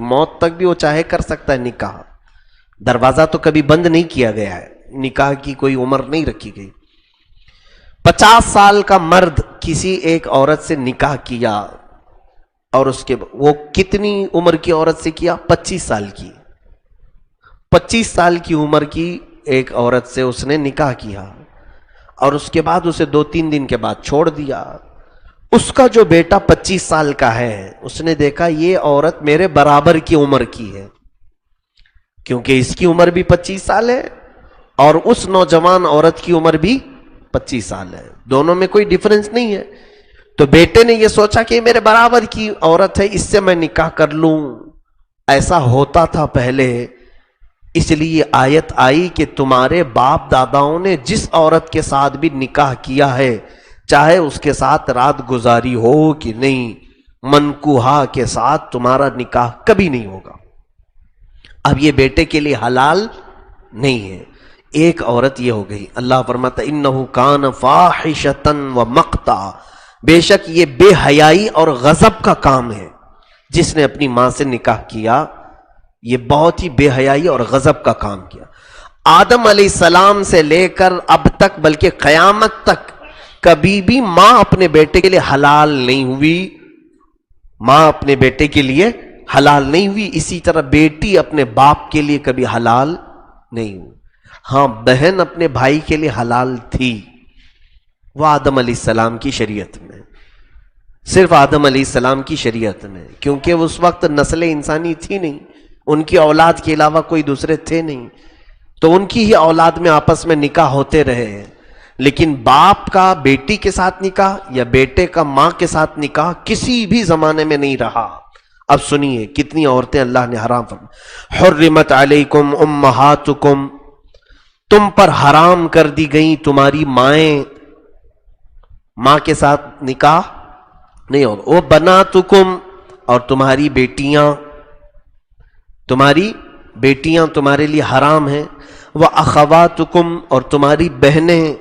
موت تک بھی وہ چاہے کر سکتا ہے نکاح. دروازہ تو کبھی بند نہیں کیا گیا ہے, نکاح کی کوئی عمر نہیں رکھی گئی. 50 سال کا مرد کسی ایک عورت سے نکاح کیا اور اس کے وہ کتنی عمر کی عورت سے کیا؟ 25 سال کی. 25 سال کی عمر کی ایک عورت سے اس نے نکاح کیا اور اس کے بعد اسے 2-3 دن کے بعد چھوڑ دیا. اس کا جو بیٹا 25 سال کا ہے, اس نے دیکھا یہ عورت میرے برابر کی عمر کی ہے, کیونکہ اس کی عمر بھی 25 سال ہے اور اس نوجوان عورت کی عمر بھی 25 سال ہے, دونوں میں کوئی ڈیفرنس نہیں ہے. تو بیٹے نے یہ سوچا کہ میرے برابر کی عورت ہے, اس سے میں نکاح کر لوں. ایسا ہوتا تھا پہلے, اس لیے آیت آئی کہ تمہارے باپ داداؤں نے جس عورت کے ساتھ بھی نکاح کیا ہے, چاہے اس کے ساتھ رات گزاری ہو کہ نہیں, منکوحہ کے ساتھ تمہارا نکاح کبھی نہیں ہوگا. اب یہ بیٹے کے لیے حلال نہیں ہے. ایک عورت یہ ہو گئی. اللہ فرماتا انہ کان فاحشۃ ومقتا, بے شک یہ بے حیائی اور غضب کا کام ہے. جس نے اپنی ماں سے نکاح کیا, یہ بہت ہی بے حیائی اور غضب کا کام کیا. آدم علیہ السلام سے لے کر اب تک, بلکہ قیامت تک کبھی بھی ماں اپنے بیٹے کے لیے حلال نہیں ہوئی. ماں اپنے بیٹے کے لیے حلال نہیں ہوئی. اسی طرح بیٹی اپنے باپ کے لیے کبھی حلال نہیں ہوئی. ہاں, بہن اپنے بھائی کے لیے حلال تھی, وہ آدم علیہ السلام کی شریعت میں, صرف آدم علیہ السلام کی شریعت میں, کیونکہ اس وقت نسل انسانی تھی نہیں, ان کی اولاد کے علاوہ کوئی دوسرے تھے نہیں, تو ان کی ہی اولاد میں آپس میں نکاح ہوتے رہے. لیکن باپ کا بیٹی کے ساتھ نکاح یا بیٹے کا ماں کے ساتھ نکاح کسی بھی زمانے میں نہیں رہا. اب سنیے کتنی عورتیں اللہ نے حرام فرمائی. حرمت علیکم امہاتکم, تم پر حرام کر دی گئی تمہاری مائیں, ماں کے ساتھ نکاح نہیں ہوگا. وہ بناتکم, اور تمہاری بیٹیاں, تمہاری بیٹیاں تمہارے لیے حرام ہیں. وہ اخواتکم, اور تمہاری بہنیں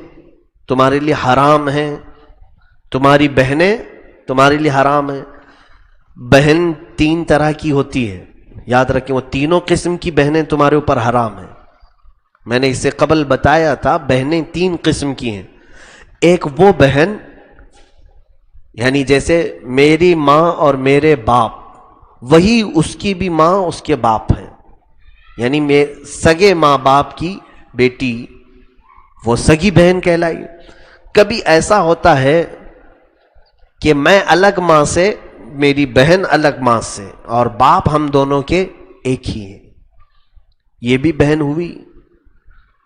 تمہارے لیے حرام ہیں. تمہاری بہنیں تمہارے لیے حرام ہیں. بہن 3 طرح کی ہوتی ہے, یاد رکھیں, وہ تینوں قسم کی بہنیں تمہارے اوپر حرام ہیں. میں نے اس سے قبل بتایا تھا بہنیں 3 قسم کی ہیں. ایک وہ بہن, یعنی جیسے میری ماں اور میرے باپ, وہی اس کی بھی ماں اس کے باپ ہیں, یعنی سگے ماں باپ کی بیٹی, وہ سگی بہن کہلائی. کبھی ایسا ہوتا ہے کہ میں الگ ماں سے, میری بہن الگ ماں سے, اور باپ ہم دونوں کے ایک ہی ہیں, یہ بھی بہن ہوئی.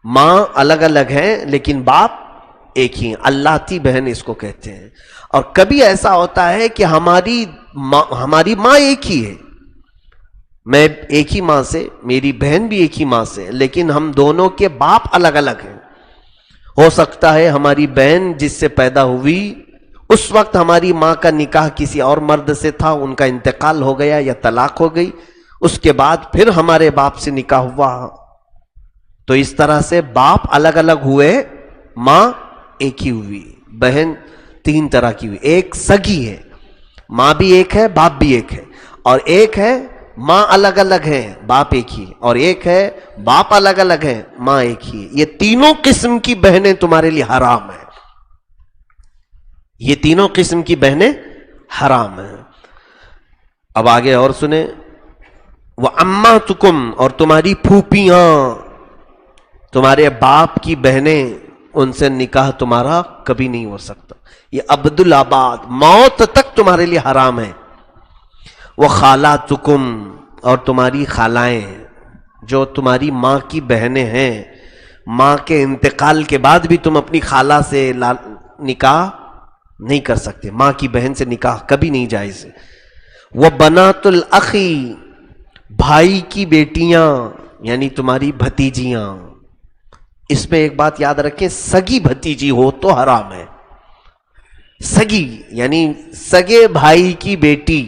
ماں الگ الگ ہیں لیکن باپ ایک ہی ہیں, اللہ بہن اس کو کہتے ہیں. اور کبھی ایسا ہوتا ہے کہ ہماری ماں ایک ہی ہے, میں ایک ہی ماں سے, میری بہن بھی ایک ہی ماں سے, لیکن ہم دونوں کے باپ الگ الگ ہیں. ہو سکتا ہے ہماری بہن جس سے پیدا ہوئی اس وقت ہماری ماں کا نکاح کسی اور مرد سے تھا, ان کا انتقال ہو گیا یا طلاق ہو گئی, اس کے بعد پھر ہمارے باپ سے نکاح ہوا. تو اس طرح سے باپ الگ الگ ہوئے, ماں ایک ہی ہوئی. بہن 3 طرح کی ہوئی. ایک سگی ہے, ماں بھی ایک ہے باپ بھی ایک ہے, اور ایک ہے ماں الگ الگ ہے باپ ایک ہی, اور ایک ہے باپ الگ الگ ہے ماں ایک ہی. یہ تینوں قسم کی بہنیں تمہارے لیے حرام ہیں. یہ تینوں قسم کی بہنیں حرام ہیں. اب آگے اور سنیں. وَأَمَّاتُكُمْ, اور تمہاری پھوپھیاں, تمہارے باپ کی بہنیں, ان سے نکاح تمہارا کبھی نہیں ہو سکتا. یہ عبدالآباد موت تک تمہارے لیے حرام ہے. وَخَالَاتُكُمْ, اور تمہاری خالائیں, جو تمہاری ماں کی بہنیں ہیں, ماں کے انتقال کے بعد بھی تم اپنی خالہ سے نکاح نہیں کر سکتے. ماں کی بہن سے نکاح کبھی نہیں جائز ہے. وَبَنَاتُ الْأَخِي, بھائی کی بیٹیاں, یعنی تمہاری بھتیجیاں. اس میں ایک بات یاد رکھیں, سگی بھتیجی ہو تو حرام ہے. سگی یعنی سگے بھائی کی بیٹی,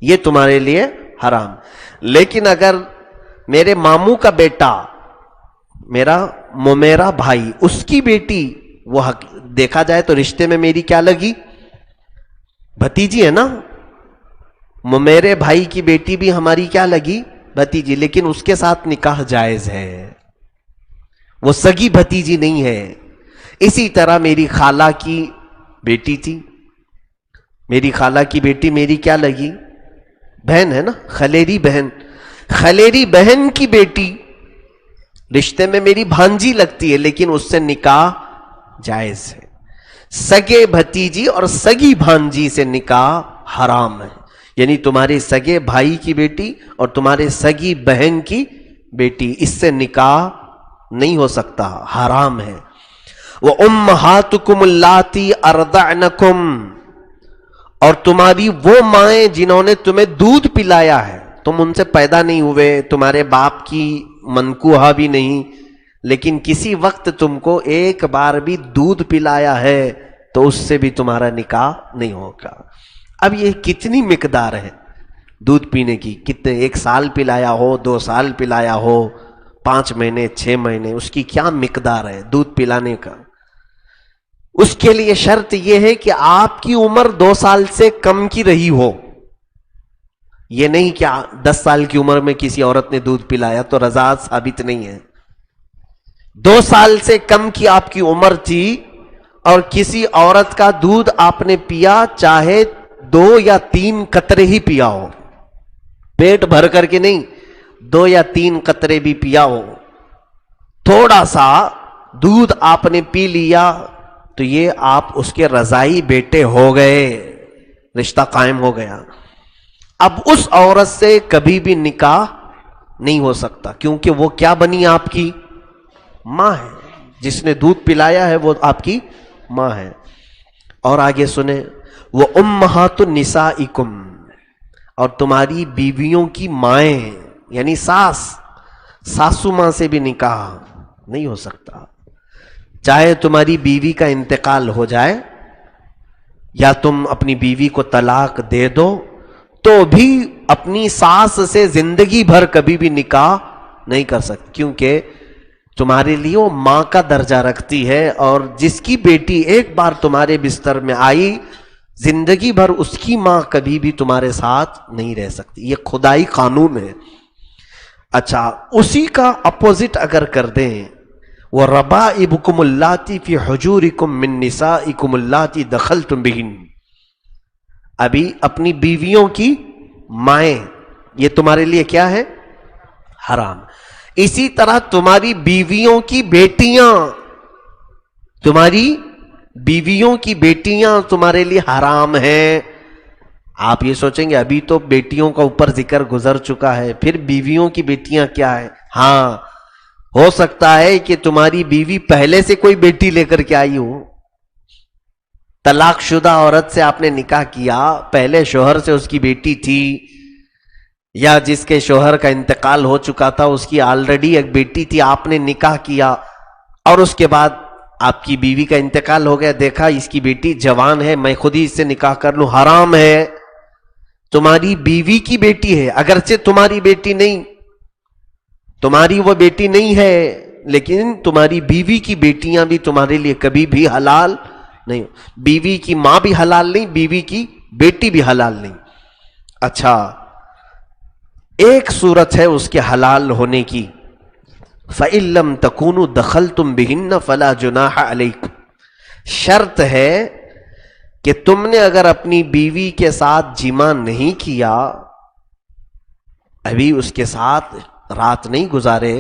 یہ تمہارے لیے حرام. لیکن اگر میرے ماموں کا بیٹا, میرا بھائی, اس کی بیٹی, وہ دیکھا جائے تو رشتے میں میری کیا لگی؟ بھتیجی ہے نا. میرے بھائی کی بیٹی بھی ہماری کیا لگی؟ بھتیجی، لیکن اس کے ساتھ نکاح جائز ہے، وہ سگی بھتیجی نہیں ہے۔ اسی طرح میری خالہ کی بیٹی تھی، میری خالہ کی بیٹی میری کیا لگی؟ بہن ہے نا، خلیری بہن، خلیری بہن کی بیٹی رشتے میں میری بھانجی لگتی ہے، لیکن اس سے نکاح جائز ہے۔ سگے بھتیجی اور سگی بھانجی سے نکاح حرام ہے، یعنی تمہارے سگے بھائی کی بیٹی اور تمہارے سگی بہن کی بیٹی، اس سے نکاح نہیں ہو سکتا، حرام ہے۔ وَأُمَّهَاتُكُمُ اللَّاتِي أَرْضَعْنَكُمْ، اور تمہاری وہ مائیں جنہوں نے تمہیں دودھ پلایا ہے، تم ان سے پیدا نہیں ہوئے، تمہارے باپ کی منکوحہ بھی نہیں، لیکن کسی وقت تم کو ایک بار بھی دودھ پلایا ہے تو اس سے بھی تمہارا نکاح نہیں ہوگا۔ اب یہ کتنی مقدار ہے دودھ پینے کی؟ کتنے؟ 1 سال پلایا ہو، 2 سال پلایا ہو، 5 مہینے، 6 مہینے، اس کی کیا مقدار ہے دودھ پلانے کا؟ اس کے لیے شرط یہ ہے کہ آپ کی عمر 2 سال سے کم کی رہی ہو۔ یہ نہیں کہ 10 سال کی عمر میں کسی عورت نے دودھ پلایا تو رضاعت ثابت نہیں ہے۔ 2 سال سے کم کی آپ کی عمر تھی اور کسی عورت کا دودھ آپ نے پیا، چاہے 2 یا 3 قطرے ہی پیا ہو، پیٹ بھر کر کے نہیں، 2 یا 3 قطرے بھی پیا ہو، تھوڑا سا دودھ آپ نے پی لیا تو یہ آپ اس کے رضائی بیٹے ہو گئے، رشتہ قائم ہو گیا۔ اب اس عورت سے کبھی بھی نکاح نہیں ہو سکتا، کیونکہ وہ کیا بنی؟ آپ کی ماں ہے، جس نے دودھ پلایا ہے وہ آپ کی ماں ہے۔ اور آگے سنیں، وہ امہات نسائکم، اور تمہاری بیویوں کی مائیں، یعنی ساسو ماں سے بھی نکاح نہیں ہو سکتا۔ چاہے تمہاری بیوی کا انتقال ہو جائے یا تم اپنی بیوی کو طلاق دے دو تو بھی اپنی ساس سے زندگی بھر کبھی بھی نکاح نہیں کر سکتی، کیونکہ تمہارے لیے وہ ماں کا درجہ رکھتی ہے، اور جس کی بیٹی ایک بار تمہارے بستر میں آئی، زندگی بھر اس کی ماں کبھی بھی تمہارے ساتھ نہیں رہ سکتی، یہ خدائی قانون ہے۔ اچھا، اسی کا اپوزٹ اگر کر دیں، وَرَبَائِبُكُمُ اللَّاتِي فِي حُجُورِكُم مِّن نِّسَائِكُمُ اللَّاتِي دَخَلْتُم بِهِنَّ، ابھی اپنی بیویوں کی مائیں، یہ تمہارے لیے کیا ہے؟ حرام۔ اسی طرح تمہاری بیویوں کی بیٹیاں، تمہاری بیویوں کی بیٹیاں تمہارے لیے حرام ہیں۔ آپ یہ سوچیں گے ابھی تو بیٹیوں کا اوپر ذکر گزر چکا ہے، پھر بیویوں کی بیٹیاں کیا ہے؟ ہاں، ہو سکتا ہے کہ تمہاری بیوی پہلے سے کوئی بیٹی لے کر کے آئی ہو، طلاق شدہ عورت سے آپ نے نکاح کیا، پہلے شوہر سے اس کی بیٹی تھی، یا جس کے شوہر کا انتقال ہو چکا تھا اس کی آلریڈی ایک بیٹی تھی، آپ نے نکاح کیا اور اس کے بعد آپ کی بیوی کا انتقال ہو گیا، دیکھا اس کی بیٹی جوان ہے، میں خود ہی اس سے نکاح کر لوں، حرام ہے۔ تمہاری بیوی کی بیٹی ہے، اگرچہ تمہاری بیٹی نہیں، تمہاری وہ بیٹی نہیں ہے، لیکن تمہاری بیوی کی بیٹیاں بھی تمہارے لیے کبھی بھی حلال نہیں، بیوی کی ماں بھی حلال نہیں، بیوی کی بیٹی بھی حلال نہیں۔ اچھا، ایک صورت ہے اس کے حلال ہونے کی، فَإِن لَّمْ تَكُونُوا دَخَلْتُمْ بِهِنَّ فَلَا جُنَاحَ عَلَيْكُمْ، شرط ہے کہ تم نے اگر اپنی بیوی کے ساتھ جماع نہیں کیا، ابھی اس کے ساتھ رات نہیں گزارے،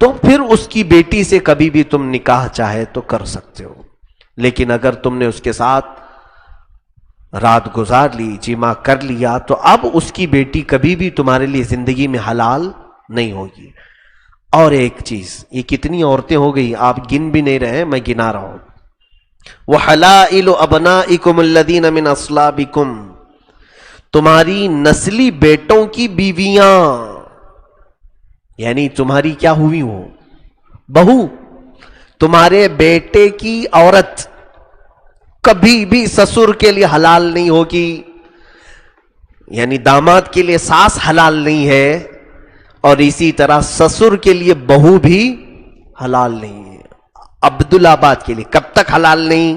تو پھر اس کی بیٹی سے کبھی بھی تم نکاح چاہے تو کر سکتے ہو، لیکن اگر تم نے اس کے ساتھ رات گزار لی، جماع کر لیا، تو اب اس کی بیٹی کبھی بھی تمہارے لیے زندگی میں حلال نہیں ہوگی۔ اور ایک چیز، یہ کتنی عورتیں ہو گئی، آپ گن بھی نہیں رہے، میں گنا رہا ہوں۔ وَحَلَائِلُ أَبْنَائِكُمُ الَّذِينَ مِنْ أَصْلَابِكُمْ، تمہاری نسلی بیٹوں کی بیویاں، یعنی تمہاری کیا ہوئی ہو؟ بہو، تمہارے بیٹے کی عورت کبھی بھی سسر کے لیے حلال نہیں ہوگی، یعنی داماد کے لیے ساس حلال نہیں ہے، اور اسی طرح سسر کے لیے بہو بھی حلال نہیں ہے۔ عبدالآباد کے لیے کب تک حلال نہیں؟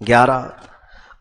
11,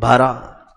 12।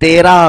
13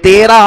13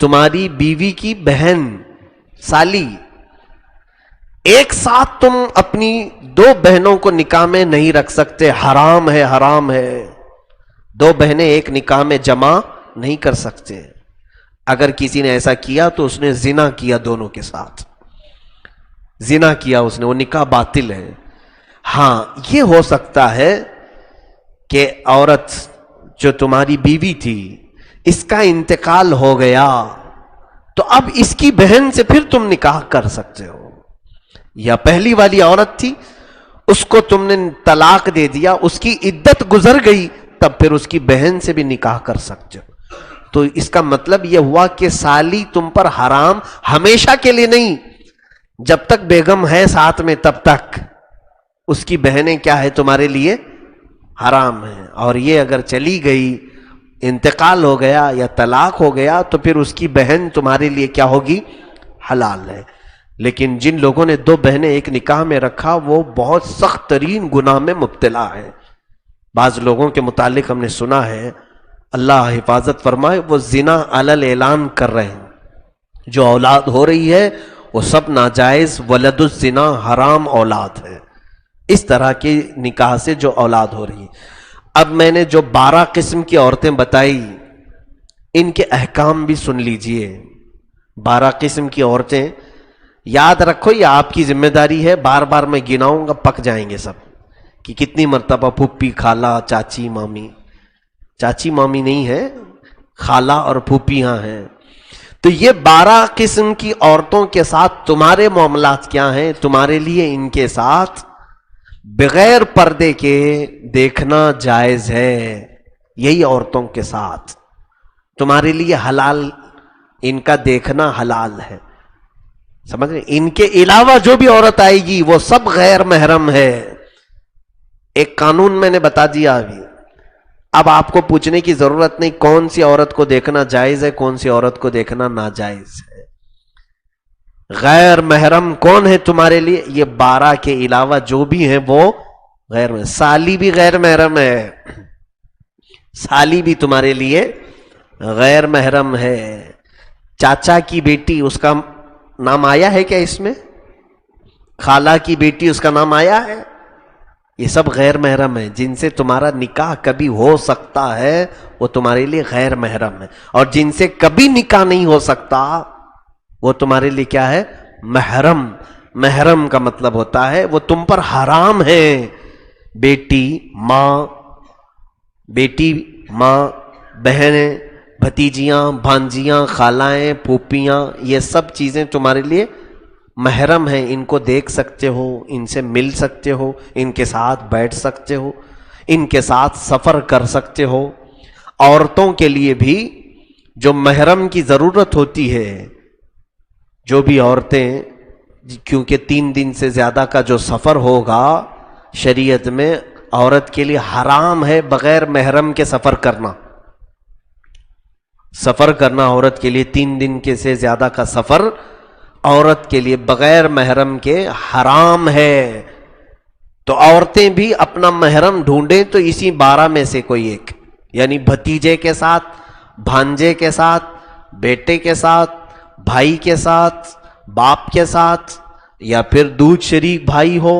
تمہاری بیوی کی بہن سالی، ایک ساتھ تم اپنی دو بہنوں کو نکاح میں نہیں رکھ سکتے، حرام ہے، حرام ہے. دو بہنیں ایک نکاح میں جمع نہیں کر سکتے. اگر کسی نے ایسا کیا تو اس نے زنا کیا، دونوں کے ساتھ زنا کیا اس نے، وہ نکاح باطل ہے. ہاں یہ ہو سکتا ہے کہ عورت جو تمہاری بیوی تھی اس کا انتقال ہو گیا تو اب اس کی بہن سے پھر تم نکاح کر سکتے ہو. یا پہلی والی عورت تھی، اس کو تم نے طلاق دے دیا، اس کی عدت گزر گئی، تب پھر اس کی بہن سے بھی نکاح کر سکتے ہو. تو اس کا مطلب یہ ہوا کہ سالی تم پر حرام ہمیشہ کے لیے نہیں، جب تک بیگم ہے ساتھ میں تب تک اس کی بہنیں کیا ہے تمہارے لیے حرام ہیں. اور یہ اگر چلی گئی، انتقال ہو گیا یا طلاق ہو گیا تو پھر اس کی بہن تمہارے لیے کیا ہوگی؟ حلال ہے. لیکن جن لوگوں نے دو بہنیں ایک نکاح میں رکھا وہ بہت سخت ترین گناہ میں مبتلا ہے. بعض لوگوں کے متعلق ہم نے سنا ہے، اللہ حفاظت فرمائے، وہ زنا علل اعلان کر رہے ہیں. جو اولاد ہو رہی ہے وہ سب ناجائز، ولد الزنا حرام اولاد ہے. اس طرح کے نکاح سے جو اولاد ہو رہی ہے. اب میں نے جو 12 قسم کی عورتیں بتائی ان کے احکام بھی سن لیجئے. 12 قسم کی عورتیں یاد رکھو، یہ آپ کی ذمہ داری ہے. بار بار میں گناؤں گا، پک جائیں گے سب کہ کتنی مرتبہ پھوپھی، خالہ، چاچی، مامی. چاچی مامی نہیں ہے، خالہ اور پھوپھیاں ہیں. تو یہ 12 قسم کی عورتوں کے ساتھ تمہارے معاملات کیا ہیں؟ تمہارے لیے ان کے ساتھ بغیر پردے کے دیکھنا جائز ہے. یہی عورتوں کے ساتھ تمہارے لیے حلال، ان کا دیکھنا حلال ہے. سمجھ رہے؟ ان کے علاوہ جو بھی عورت آئے گی وہ سب غیر محرم ہے. ایک قانون میں نے بتا دیا ابھی. اب آپ کو پوچھنے کی ضرورت نہیں کون سی عورت کو دیکھنا جائز ہے، کون سی عورت کو دیکھنا ناجائز ہے. غیر محرم کون ہے تمہارے لیے؟ یہ 12 کے علاوہ جو بھی ہیں وہ غیر محرم. سالی بھی غیر محرم ہے، سالی بھی تمہارے لیے غیر محرم ہے. چاچا کی بیٹی، اس کا نام آیا ہے کیا اس میں؟ خالہ کی بیٹی، اس کا نام آیا ہے؟ یہ سب غیر محرم ہیں. جن سے تمہارا نکاح کبھی ہو سکتا ہے وہ تمہارے لیے غیر محرم ہے، اور جن سے کبھی نکاح نہیں ہو سکتا وہ تمہارے لیے کیا ہے؟ محرم. محرم کا مطلب ہوتا ہے وہ تم پر حرام ہے. بیٹی ماں، بہنیں، بھتیجیاں، بھانجیاں، خالائیں، پھوپھیاں، یہ سب چیزیں تمہارے لیے محرم ہیں. ان کو دیکھ سکتے ہو، ان سے مل سکتے ہو، ان کے ساتھ بیٹھ سکتے ہو، ان کے ساتھ سفر کر سکتے ہو. عورتوں کے لیے بھی جو محرم کی ضرورت ہوتی ہے، جو بھی عورتیں، کیونکہ 3 دن سے زیادہ کا جو سفر ہوگا شریعت میں عورت کے لیے حرام ہے بغیر محرم کے سفر کرنا. سفر کرنا عورت کے لیے 3 دن کے سے زیادہ کا سفر عورت کے لیے بغیر محرم کے حرام ہے. تو عورتیں بھی اپنا محرم ڈھونڈیں تو اسی 12 میں سے کوئی ایک، یعنی بھتیجے کے ساتھ، بھانجے کے ساتھ، بیٹے کے ساتھ، بھائی کے ساتھ، باپ کے ساتھ، یا پھر دودھ شریک بھائی ہو.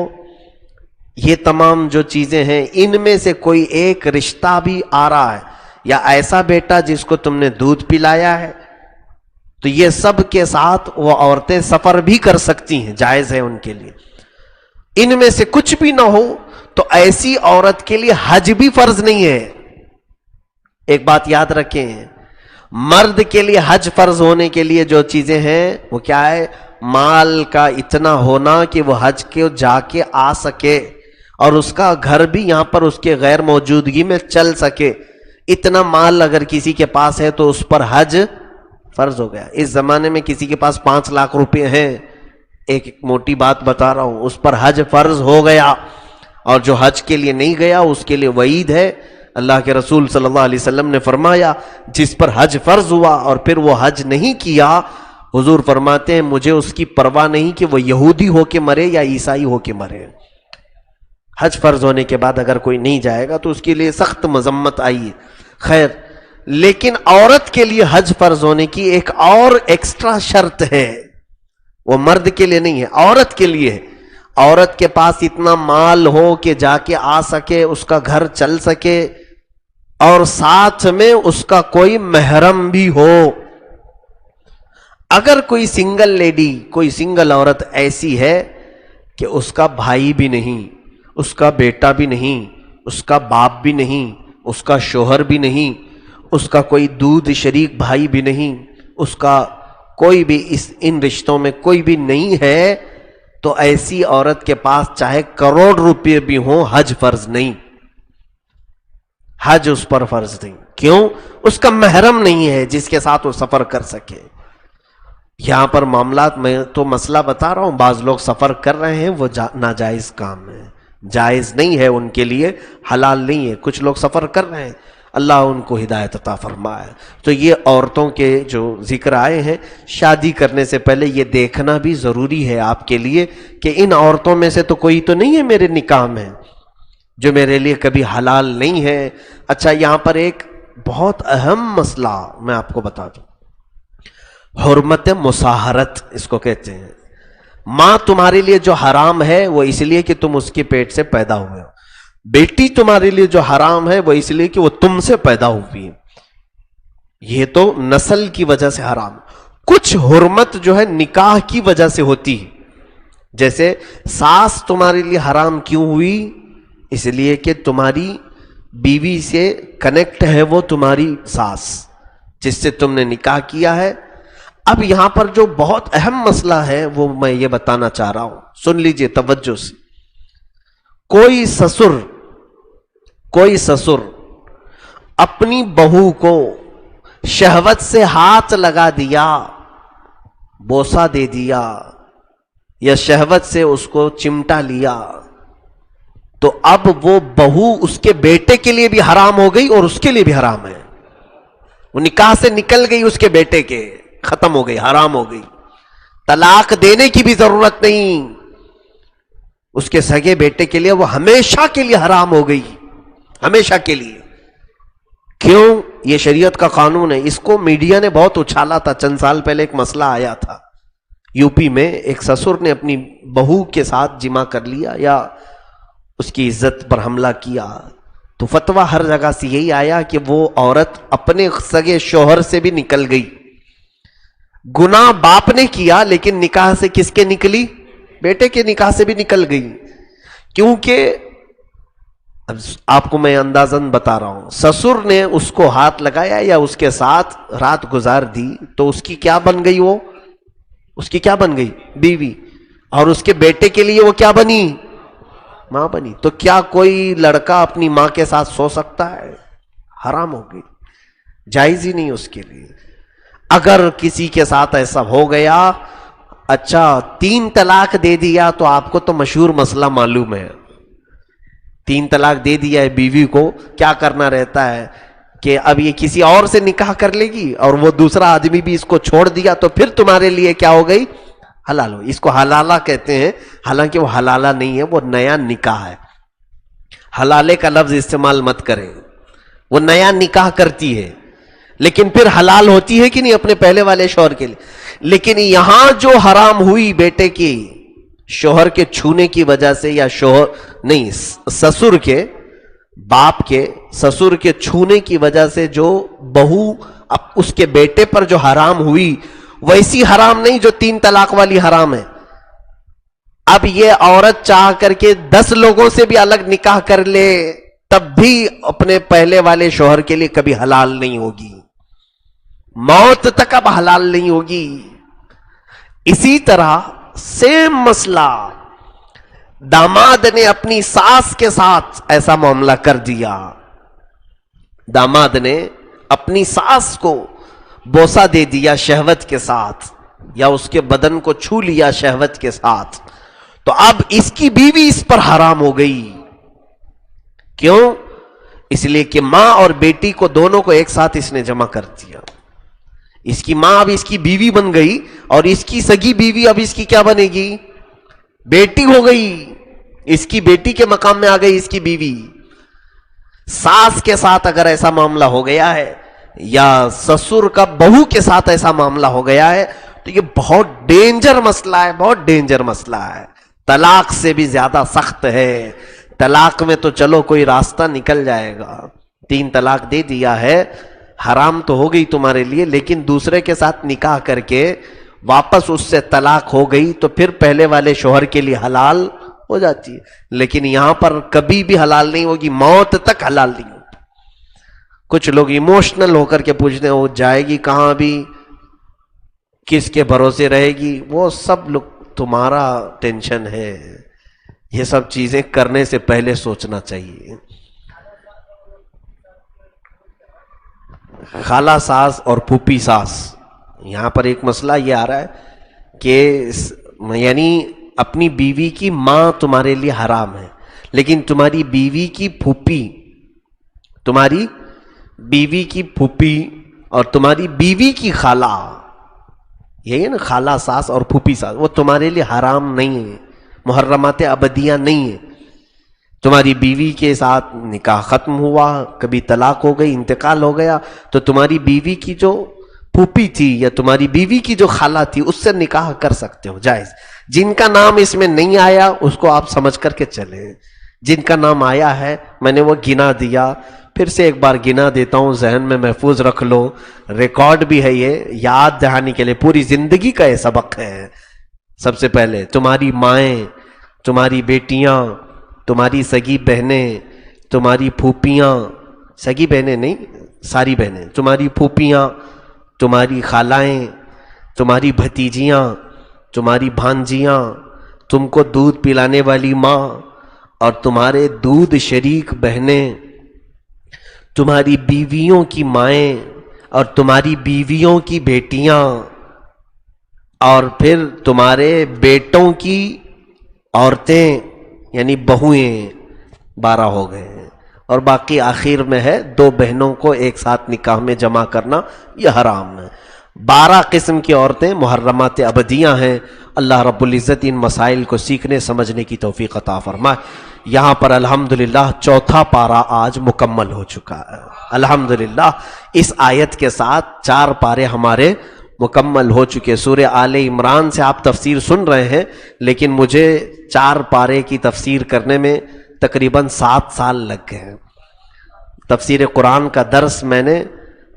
یہ تمام جو چیزیں ہیں ان میں سے کوئی ایک رشتہ بھی آ رہا ہے، یا ایسا بیٹا جس کو تم نے دودھ پلایا ہے، تو یہ سب کے ساتھ وہ عورتیں سفر بھی کر سکتی ہیں، جائز ہے ان کے لیے. ان میں سے کچھ بھی نہ ہو تو ایسی عورت کے لیے حج بھی فرض نہیں ہے. ایک بات یاد رکھیں، مرد کے لیے حج فرض ہونے کے لیے جو چیزیں ہیں وہ کیا ہے؟ مال کا اتنا ہونا کہ وہ حج کے جا کے آ سکے، اور اس کا گھر بھی یہاں پر اس کے غیر موجودگی میں چل سکے. اتنا مال اگر کسی کے پاس ہے تو اس پر حج فرض ہو گیا. اس زمانے میں کسی کے پاس 5 لاکھ روپے ہیں، ایک موٹی بات بتا رہا ہوں، اس پر حج فرض ہو گیا. اور جو حج کے لیے نہیں گیا اس کے لیے وعید ہے. اللہ کے رسول صلی اللہ علیہ وسلم نے فرمایا جس پر حج فرض ہوا اور پھر وہ حج نہیں کیا، حضور فرماتے ہیں مجھے اس کی پرواہ نہیں کہ وہ یہودی ہو کے مرے یا عیسائی ہو کے مرے. حج فرض ہونے کے بعد اگر کوئی نہیں جائے گا تو اس کے لیے سخت مذمت آئی ہے. خیر، لیکن عورت کے لیے حج فرض ہونے کی ایک اور ایکسٹرا شرط ہے، وہ مرد کے لیے نہیں ہے، عورت کے لیے ہے۔ عورت کے پاس اتنا مال ہو کہ جا کے آ سکے، اس کا گھر چل سکے، اور ساتھ میں اس کا کوئی محرم بھی ہو۔ اگر کوئی سنگل لیڈی، کوئی سنگل عورت ایسی ہے کہ اس کا بھائی بھی نہیں، اس کا بیٹا بھی نہیں، اس کا باپ بھی نہیں، اس کا شوہر بھی نہیں، اس کا کوئی دودھ شریک بھائی بھی نہیں، اس کا کوئی بھی ان رشتوں میں کوئی بھی نہیں ہے، تو ایسی عورت کے پاس چاہے کروڑ روپے بھی ہوں، حج فرض نہیں، حج اس پر فرض نہیں۔ کیوں؟ اس کا محرم نہیں ہے جس کے ساتھ وہ سفر کر سکے۔ یہاں پر معاملات میں تو مسئلہ بتا رہا ہوں، بعض لوگ سفر کر رہے ہیں، وہ ناجائز کام ہے، جائز نہیں ہے ان کے لیے، حلال نہیں ہے۔ کچھ لوگ سفر کر رہے ہیں، اللہ ان کو ہدایت عطا فرمائے۔ تو یہ عورتوں کے جو ذکر آئے ہیں، شادی کرنے سے پہلے یہ دیکھنا بھی ضروری ہے آپ کے لیے کہ ان عورتوں میں سے تو کوئی تو نہیں ہے میرے نکاح میں جو میرے لیے کبھی حلال نہیں ہے۔ اچھا، یہاں پر ایک بہت اہم مسئلہ میں آپ کو بتا دوں، حرمت مصاہرت اس کو کہتے ہیں۔ ماں تمہارے لیے جو حرام ہے وہ اس لیے کہ تم اس کے پیٹ سے پیدا ہوئے ہو، بیٹی تمہارے لیے جو حرام ہے وہ اس لیے کہ وہ تم سے پیدا ہوئی ہے، یہ تو نسل کی وجہ سے حرام۔ کچھ حرمت جو ہے نکاح کی وجہ سے ہوتی ہے، جیسے ساس تمہارے لیے حرام کیوں ہوئی؟ اس لیے کہ تمہاری بیوی سے کنیکٹ ہے وہ تمہاری ساس جس سے تم نے نکاح کیا ہے۔ اب یہاں پر جو بہت اہم مسئلہ ہے وہ میں یہ بتانا چاہ رہا ہوں، سن لیجئے توجہ سے۔ کوئی سسر اپنی بہو کو شہوت سے ہاتھ لگا دیا، بوسہ دے دیا، یا شہوت سے اس کو چمٹا لیا، تو اب وہ بہو اس کے بیٹے کے لیے بھی حرام ہو گئی اور اس کے لیے بھی حرام ہے۔ وہ نکاح سے نکل گئی، اس کے بیٹے کے ختم ہو گئی، حرام ہو گئی، طلاق دینے کی بھی ضرورت نہیں، اس کے سگے بیٹے کے لیے وہ ہمیشہ کے لیے حرام ہو گئی، ہمیشہ کے لیے۔ کیوں؟ یہ شریعت کا قانون ہے۔ اس کو میڈیا نے بہت اچھالا تھا، چند سال پہلے ایک مسئلہ آیا تھا یو پی میں، ایک سسر نے اپنی بہو کے ساتھ جمع کر لیا یا اس کی عزت پر حملہ کیا، تو فتویٰ ہر جگہ سے یہی آیا کہ وہ عورت اپنے سگے شوہر سے بھی نکل گئی۔ گناہ باپ نے کیا لیکن نکاح سے کس کے نکلی؟ بیٹے کے نکاح سے بھی نکل گئی، کیونکہ اب آپ کو میں اندازاً بتا رہا ہوں، سسر نے اس کو ہاتھ لگایا یا اس کے ساتھ رات گزار دی تو اس کی کیا بن گئی؟ وہ اس کی کیا بن گئی؟ بیوی۔ اور اس کے بیٹے کے لیے وہ کیا بنی؟ ماں بنی۔ تو کیا کوئی لڑکا اپنی ماں کے ساتھ سو سکتا ہے؟ حرام ہو گئی، جائز ہی نہیں اس کے لیے۔ اگر کسی کے ساتھ ایسا ہو گیا، اچھا 3 طلاق دے دیا، تو آپ کو تو مشہور مسئلہ معلوم ہے، 3 طلاق دے دیا ہے بیوی کو، کیا کرنا رہتا ہے کہ اب یہ کسی اور سے نکاح کر لے گی، اور وہ دوسرا آدمی بھی اس کو چھوڑ دیا تو پھر تمہارے لیے کیا ہو گئی؟ حلال ہو۔ اس کو حلالہ کہتے ہیں، حالانکہ وہ حلالہ نہیں ہے، وہ نیا نکاح ہے۔ حلالے کا لفظ استعمال مت کریں، وہ نیا نکاح کرتی ہے لیکن پھر حلال ہوتی ہے کہ نہیں اپنے پہلے والے شوہر کے لیے۔ لیکن یہاں جو حرام ہوئی بیٹے کی شوہر کے چھونے کی وجہ سے، یا شوہر نہیں، سسر کے باپ کے سسر کے چھونے کی وجہ سے جو بہو اس کے بیٹے پر جو حرام ہوئی، ویسی حرام نہیں جو 3 طلاق والی حرام ہے۔ اب یہ عورت چاہ کر کے 10 لوگوں سے بھی الگ نکاح کر لے، تب بھی اپنے پہلے والے شوہر کے لیے کبھی حلال نہیں ہوگی، موت تک اب حلال نہیں ہوگی۔ اسی طرح سیم مسئلہ، داماد نے اپنی ساس کے ساتھ ایسا معاملہ کر دیا، داماد نے اپنی ساس کو بوسہ دے دیا شہوت کے ساتھ، یا اس کے بدن کو چھو لیا شہوت کے ساتھ، تو اب اس کی بیوی اس پر حرام ہو گئی۔ کیوں؟ اس لیے کہ ماں اور بیٹی کو دونوں کو ایک ساتھ اس نے جمع کر دیا۔ اس کی ماں اب اس کی بیوی بن گئی، اور اس کی سگی بیوی اب اس کی کیا بنے گی؟ بیٹی ہو گئی، اس کی بیٹی کے مقام میں آ گئی اس کی بیوی۔ ساس کے ساتھ اگر ایسا معاملہ ہو گیا ہے، یا سسر کا بہو کے ساتھ ایسا معاملہ ہو گیا ہے تو یہ بہت ڈینجر مسئلہ ہے، بہت ڈینجر مسئلہ ہے، طلاق سے بھی زیادہ سخت ہے۔ طلاق میں تو چلو کوئی راستہ نکل جائے گا، 3 طلاق دے دیا ہے، حرام تو ہو گئی تمہارے لیے، لیکن دوسرے کے ساتھ نکاح کر کے واپس اس سے طلاق ہو گئی تو پھر پہلے والے شوہر کے لیے حلال ہو جاتی ہے، لیکن یہاں پر کبھی بھی حلال نہیں ہوگی، موت تک حلال نہیں ہوگی۔ کچھ لوگ ایموشنل ہو کر کے پوچھتے ہیں وہ جائے گی کہاں بھی، کس کے بھروسے رہے گی، وہ سب لوگ تمہارا ٹینشن ہے، یہ سب چیزیں کرنے سے پہلے سوچنا چاہیے۔ خالہ ساس اور پھوپھی ساس، یہاں پر ایک مسئلہ یہ آ رہا ہے کہ یعنی اپنی بیوی کی ماں تمہارے لیے حرام ہے، لیکن تمہاری بیوی کی پھوپھی، تمہاری بیوی کی پھوپھی اور تمہاری بیوی کی خالہ، یہی ہے نا خالہ ساس اور پھوپھی ساس، وہ تمہارے لیے حرام نہیں ہے، محرمات ابدیہ نہیں ہے۔ تمہاری بیوی کے ساتھ نکاح ختم ہوا، کبھی طلاق ہو گئی، انتقال ہو گیا، تو تمہاری بیوی کی جو پھوپھی تھی یا تمہاری بیوی کی جو خالہ تھی اس سے نکاح کر سکتے ہو، جائز۔ جن کا نام اس میں نہیں آیا اس کو آپ سمجھ کر کے چلیں، جن کا نام آیا ہے میں نے وہ گنا دیا، پھر سے ایک بار گنا دیتا ہوں، ذہن میں محفوظ رکھ لو، ریکارڈ بھی ہے، یہ یاد دہانی کے لیے پوری زندگی کا یہ سبق ہے۔ سب سے پہلے تمہاری مائیں، تمہاری بیٹیاں، تمہاری سگی بہنیں، تمہاری پھوپھیاں، سگی بہنیں نہیں ساری بہنیں، تمہاری پھوپھیاں، تمہاری خالائیں، تمہاری بھتیجیاں، تمہاری بھانجیاں، تم کو دودھ پلانے والی ماں اور تمہارے دودھ شریک بہنیں، تمہاری بیویوں کی مائیں اور تمہاری بیویوں کی بیٹیاں، اور پھر تمہارے بیٹوں کی عورتیں یعنی بہویں، 12 ہو گئے ہیں، اور باقی آخر میں ہے 2 بہنوں کو ایک ساتھ نکاح میں جمع کرنا، یہ حرام ہے۔ 12 قسم کی عورتیں محرمات ابدیہ ہیں۔ اللہ رب العزت ان مسائل کو سیکھنے سمجھنے کی توفیق عطا فرمائے۔ یہاں پر الحمدللہ 4تھا پارہ آج مکمل ہو چکا ہے، الحمدللہ اس آیت کے ساتھ 4 پارے ہمارے مکمل ہو چکے۔ سورہ آل عمران سے آپ تفسیر سن رہے ہیں، لیکن مجھے 4 پارے کی تفسیر کرنے میں تقریباً 7 سال لگ گئے۔ تفسیر قرآن کا درس میں نے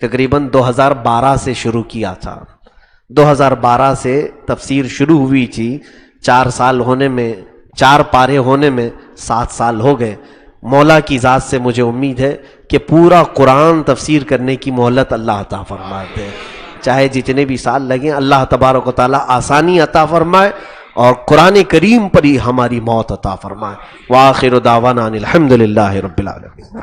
تقریباً 2012 سے شروع کیا تھا، 2012 سے تفسیر شروع ہوئی تھی، 4 سال ہونے میں، 4 پارے ہونے میں 7 سال ہو گئے۔ مولا کی ذات سے مجھے امید ہے کہ پورا قرآن تفسیر کرنے کی مہلت اللہ عطا فرما دے، چاہے جتنے بھی سال لگیں، اللہ تبارک و تعالیٰ آسانی عطا فرمائے اور قرآن کریم پر ہی ہماری موت عطا فرمائے۔ وآخر دعوانا ان الحمدللہ رب العالمین۔